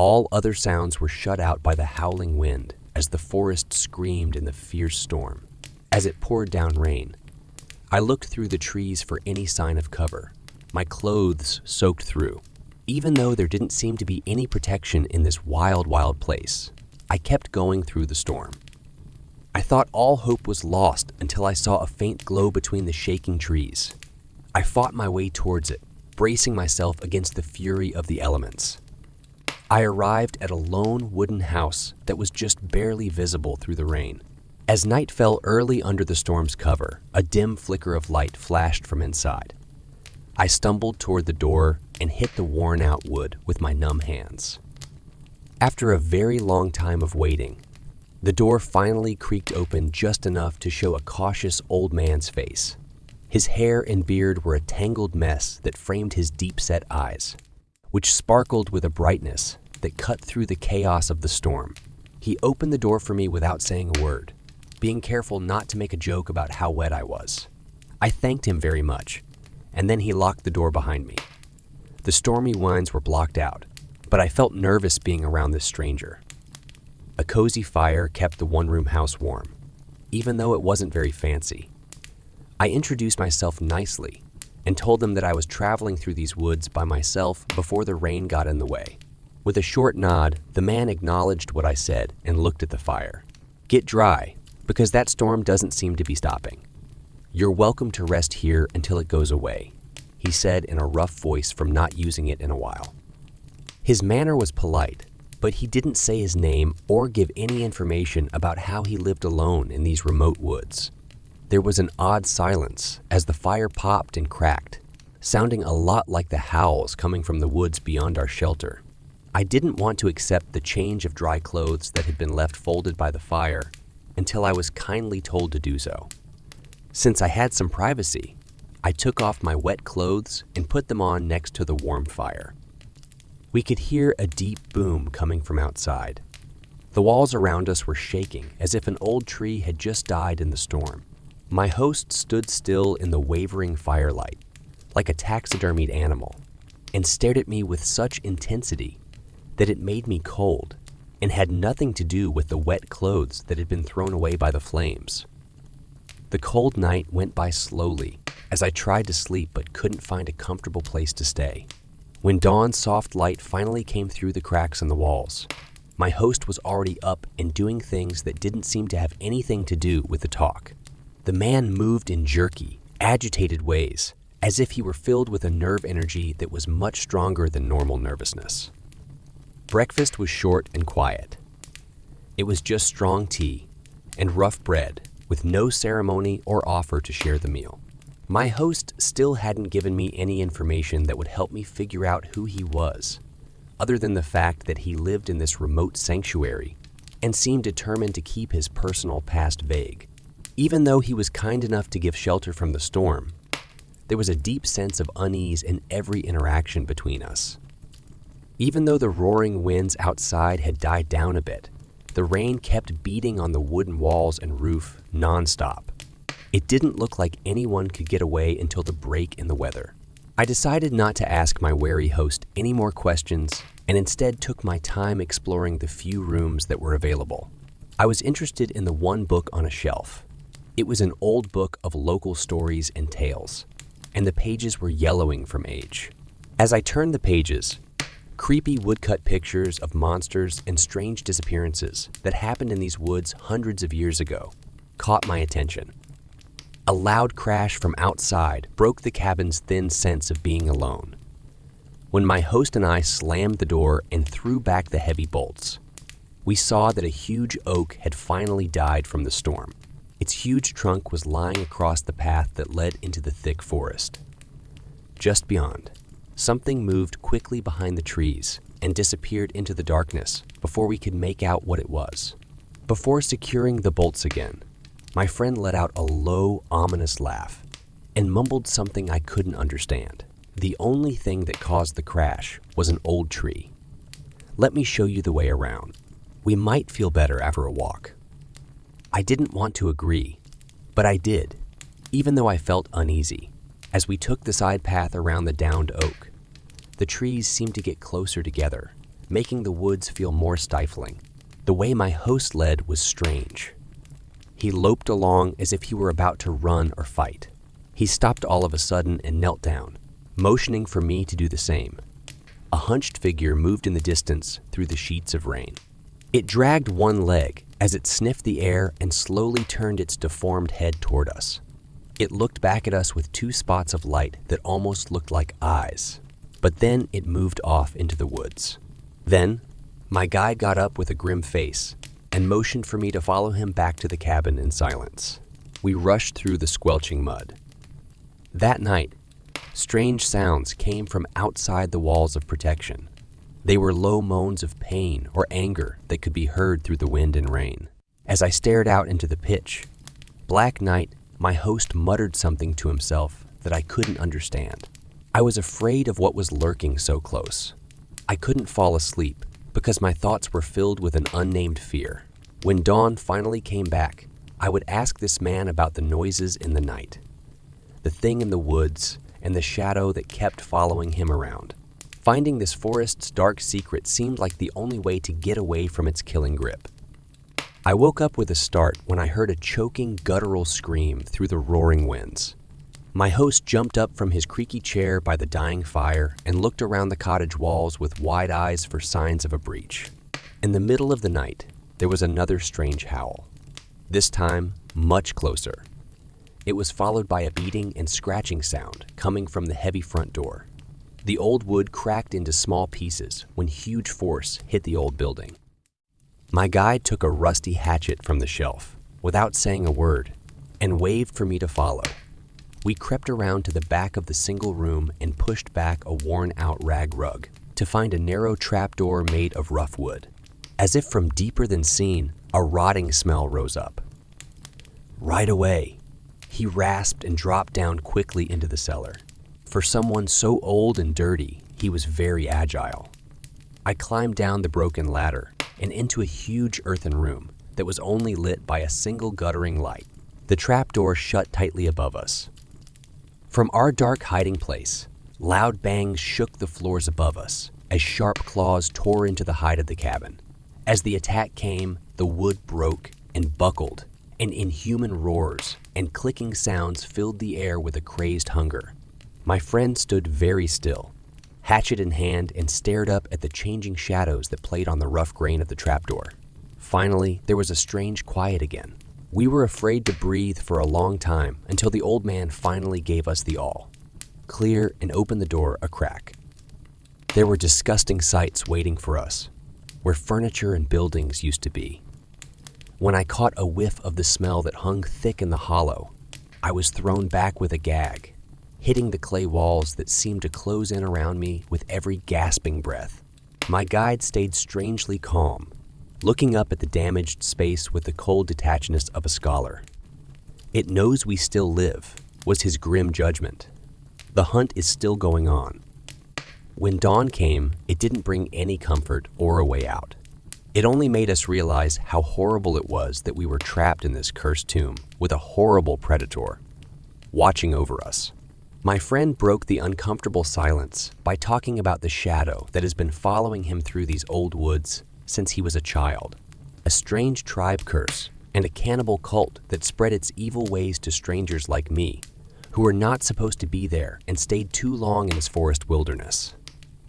All other sounds were shut out by the howling wind as the forest screamed in the fierce storm. As it poured down rain, I looked through the trees for any sign of cover, my clothes soaked through. Even though there didn't seem to be any protection in this wild, wild place, I kept going through the storm. I thought all hope was lost until I saw a faint glow between the shaking trees. I fought my way towards it, bracing myself against the fury of the elements. I arrived at a lone wooden house that was just barely visible through the rain. As night fell early under the storm's cover, a dim flicker of light flashed from inside. I stumbled toward the door and hit the worn-out wood with my numb hands. After a very long time of waiting, the door finally creaked open just enough to show a cautious old man's face. His hair and beard were a tangled mess that framed his deep-set eyes, which sparkled with a brightness that cut through the chaos of the storm. He opened the door for me without saying a word, being careful not to make a joke about how wet I was. I thanked him very much, and then he locked the door behind me. The stormy winds were blocked out, but I felt nervous being around this stranger. A cozy fire kept the one-room house warm, even though it wasn't very fancy. I introduced myself nicely and told them that I was traveling through these woods by myself before the rain got in the way. With a short nod, the man acknowledged what I said and looked at the fire. "Get dry, because that storm doesn't seem to be stopping. You're welcome to rest here until it goes away," he said in a rough voice from not using it in a while. His manner was polite, but he didn't say his name or give any information about how he lived alone in these remote woods. There was an odd silence as the fire popped and cracked, sounding a lot like the howls coming from the woods beyond our shelter. I didn't want to accept the change of dry clothes that had been left folded by the fire until I was kindly told to do so. Since I had some privacy, I took off my wet clothes and put them on next to the warm fire. We could hear a deep boom coming from outside. The walls around us were shaking as if an old tree had just died in the storm. My host stood still in the wavering firelight, like a taxidermied animal, and stared at me with such intensity that it made me cold and had nothing to do with the wet clothes that had been thrown away by the flames. The cold night went by slowly as I tried to sleep but couldn't find a comfortable place to stay. When dawn's soft light finally came through the cracks in the walls, my host was already up and doing things that didn't seem to have anything to do with the talk. The man moved in jerky, agitated ways, as if he were filled with a nerve energy that was much stronger than normal nervousness. Breakfast was short and quiet. It was just strong tea and rough bread with no ceremony or offer to share the meal. My host still hadn't given me any information that would help me figure out who he was, other than the fact that he lived in this remote sanctuary and seemed determined to keep his personal past vague. Even though he was kind enough to give shelter from the storm, there was a deep sense of unease in every interaction between us. Even though the roaring winds outside had died down a bit, the rain kept beating on the wooden walls and roof nonstop. It didn't look like anyone could get away until the break in the weather. I decided not to ask my wary host any more questions and instead took my time exploring the few rooms that were available. I was interested in the one book on a shelf. It was an old book of local stories and tales, and the pages were yellowing from age. As I turned the pages, creepy woodcut pictures of monsters and strange disappearances that happened in these woods hundreds of years ago caught my attention. A loud crash from outside broke the cabin's thin sense of being alone. When my host and I slammed the door and threw back the heavy bolts, we saw that a huge oak had finally died from the storm. Its huge trunk was lying across the path that led into the thick forest. Just beyond, something moved quickly behind the trees and disappeared into the darkness before we could make out what it was. Before securing the bolts again, my friend let out a low, ominous laugh and mumbled something I couldn't understand. The only thing that caused the crash was an old tree. "Let me show you the way around. We might feel better after a walk." I didn't want to agree, but I did, even though I felt uneasy. As we took the side path around the downed oak, the trees seemed to get closer together, making the woods feel more stifling. The way my host led was strange. He loped along as if he were about to run or fight. He stopped all of a sudden and knelt down, motioning for me to do the same. A hunched figure moved in the distance through the sheets of rain. It dragged one leg as it sniffed the air and slowly turned its deformed head toward us. It looked back at us with two spots of light that almost looked like eyes, but then it moved off into the woods. Then, my guide got up with a grim face and motioned for me to follow him back to the cabin in silence. We rushed through the squelching mud. That night, strange sounds came from outside the walls of protection. They were low moans of pain or anger that could be heard through the wind and rain. As I stared out into the pitch, black night, my host muttered something to himself that I couldn't understand. I was afraid of what was lurking so close. I couldn't fall asleep because my thoughts were filled with an unnamed fear. When dawn finally came back, I would ask this man about the noises in the night, the thing in the woods, and the shadow that kept following him around. Finding this forest's dark secret seemed like the only way to get away from its killing grip. I woke up with a start when I heard a choking, guttural scream through the roaring winds. My host jumped up from his creaky chair by the dying fire and looked around the cottage walls with wide eyes for signs of a breach. In the middle of the night, there was another strange howl. This time, much closer. It was followed by a beating and scratching sound coming from the heavy front door. The old wood cracked into small pieces when huge force hit the old building. My guide took a rusty hatchet from the shelf, without saying a word, and waved for me to follow. We crept around to the back of the single room and pushed back a worn-out rag rug to find a narrow trapdoor made of rough wood. As if from deeper than seen, a rotting smell rose up. Right away, he rasped and dropped down quickly into the cellar. For someone so old and dirty, he was very agile. I climbed down the broken ladder and into a huge earthen room that was only lit by a single guttering light. The trapdoor shut tightly above us. From our dark hiding place, loud bangs shook the floors above us as sharp claws tore into the hide of the cabin. As the attack came, the wood broke and buckled, and inhuman roars and clicking sounds filled the air with a crazed hunger. My friend stood very still, hatchet in hand, and stared up at the changing shadows that played on the rough grain of the trapdoor. Finally, there was a strange quiet again. We were afraid to breathe for a long time until the old man finally gave us the all. Clear and opened the door a crack. There were disgusting sights waiting for us, where furniture and buildings used to be. When I caught a whiff of the smell that hung thick in the hollow, I was thrown back with a gag, hitting the clay walls that seemed to close in around me with every gasping breath. My guide stayed strangely calm, looking up at the damaged space with the cold detachedness of a scholar. "It knows we still live," was his grim judgment. "The hunt is still going on." When dawn came, it didn't bring any comfort or a way out. It only made us realize how horrible it was that we were trapped in this cursed tomb with a horrible predator watching over us. My friend broke the uncomfortable silence by talking about the shadow that has been following him through these old woods since he was a child. A strange tribe curse and a cannibal cult that spread its evil ways to strangers like me, who were not supposed to be there and stayed too long in this forest wilderness.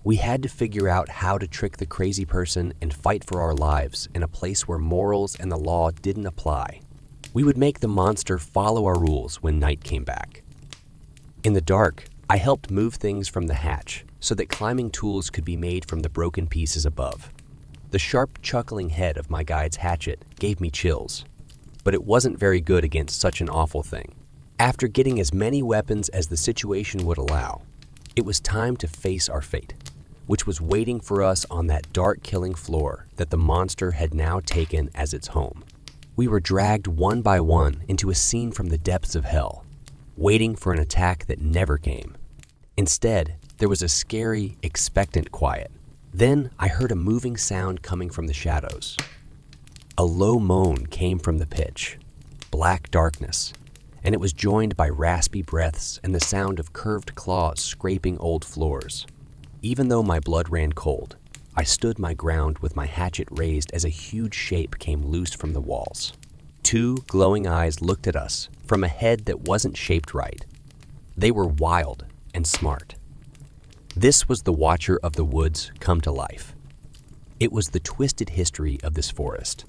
We had to figure out how to trick the crazy person and fight for our lives in a place where morals and the law didn't apply. We would make the monster follow our rules when night came back. In the dark, I helped move things from the hatch so that climbing tools could be made from the broken pieces above. The sharp, chuckling head of my guide's hatchet gave me chills, but it wasn't very good against such an awful thing. After getting as many weapons as the situation would allow, it was time to face our fate, which was waiting for us on that dark, killing floor that the monster had now taken as its home. We were dragged one by one into a scene from the depths of hell, waiting for an attack that never came. Instead, there was a scary, expectant quiet. Then I heard a moving sound coming from the shadows. A low moan came from the pitch, black darkness, and it was joined by raspy breaths and the sound of curved claws scraping old floors. Even though my blood ran cold, I stood my ground with my hatchet raised as a huge shape came loose from the walls. Two glowing eyes looked at us from a head that wasn't shaped right. They were wild and smart. This was the Watcher of the Woods come to life. It was the twisted history of this forest.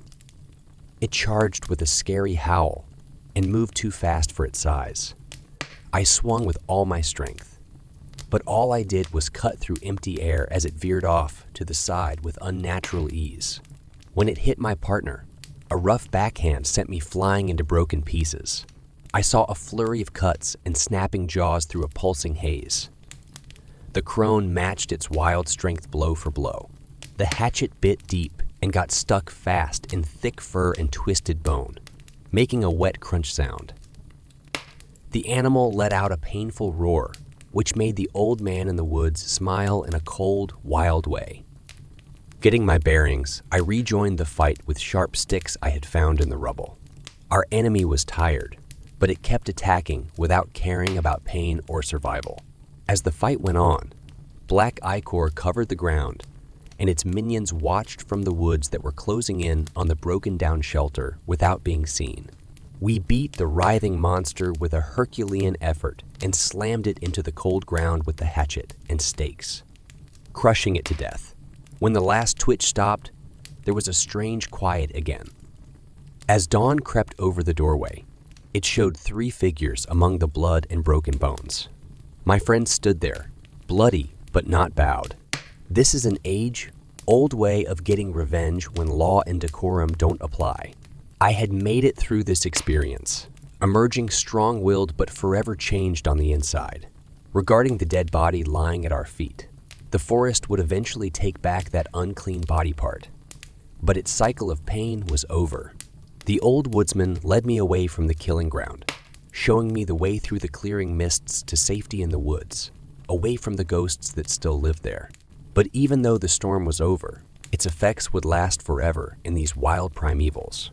It charged with a scary howl and moved too fast for its size. I swung with all my strength, but all I did was cut through empty air as it veered off to the side with unnatural ease. When it hit my partner, a rough backhand sent me flying into broken pieces. I saw a flurry of cuts and snapping jaws through a pulsing haze. The crone matched its wild strength blow for blow. The hatchet bit deep and got stuck fast in thick fur and twisted bone, making a wet crunch sound. The animal let out a painful roar, which made the old man in the woods smile in a cold, wild way. Getting my bearings, I rejoined the fight with sharp sticks I had found in the rubble. Our enemy was tired, but it kept attacking without caring about pain or survival. As the fight went on, black ichor covered the ground, and its minions watched from the woods that were closing in on the broken-down shelter without being seen. We beat the writhing monster with a Herculean effort and slammed it into the cold ground with the hatchet and stakes, crushing it to death. When the last twitch stopped, there was a strange quiet again. As dawn crept over the doorway, it showed 3 figures among the blood and broken bones. My friend stood there, bloody but not bowed. This is an age-old way of getting revenge when law and decorum don't apply. I had made it through this experience, emerging strong-willed but forever changed on the inside. Regarding the dead body lying at our feet, the forest would eventually take back that unclean body part. But its cycle of pain was over. The old woodsman led me away from the killing ground, showing me the way through the clearing mists to safety in the woods, away from the ghosts that still lived there. But even though the storm was over, its effects would last forever in these wild primevals.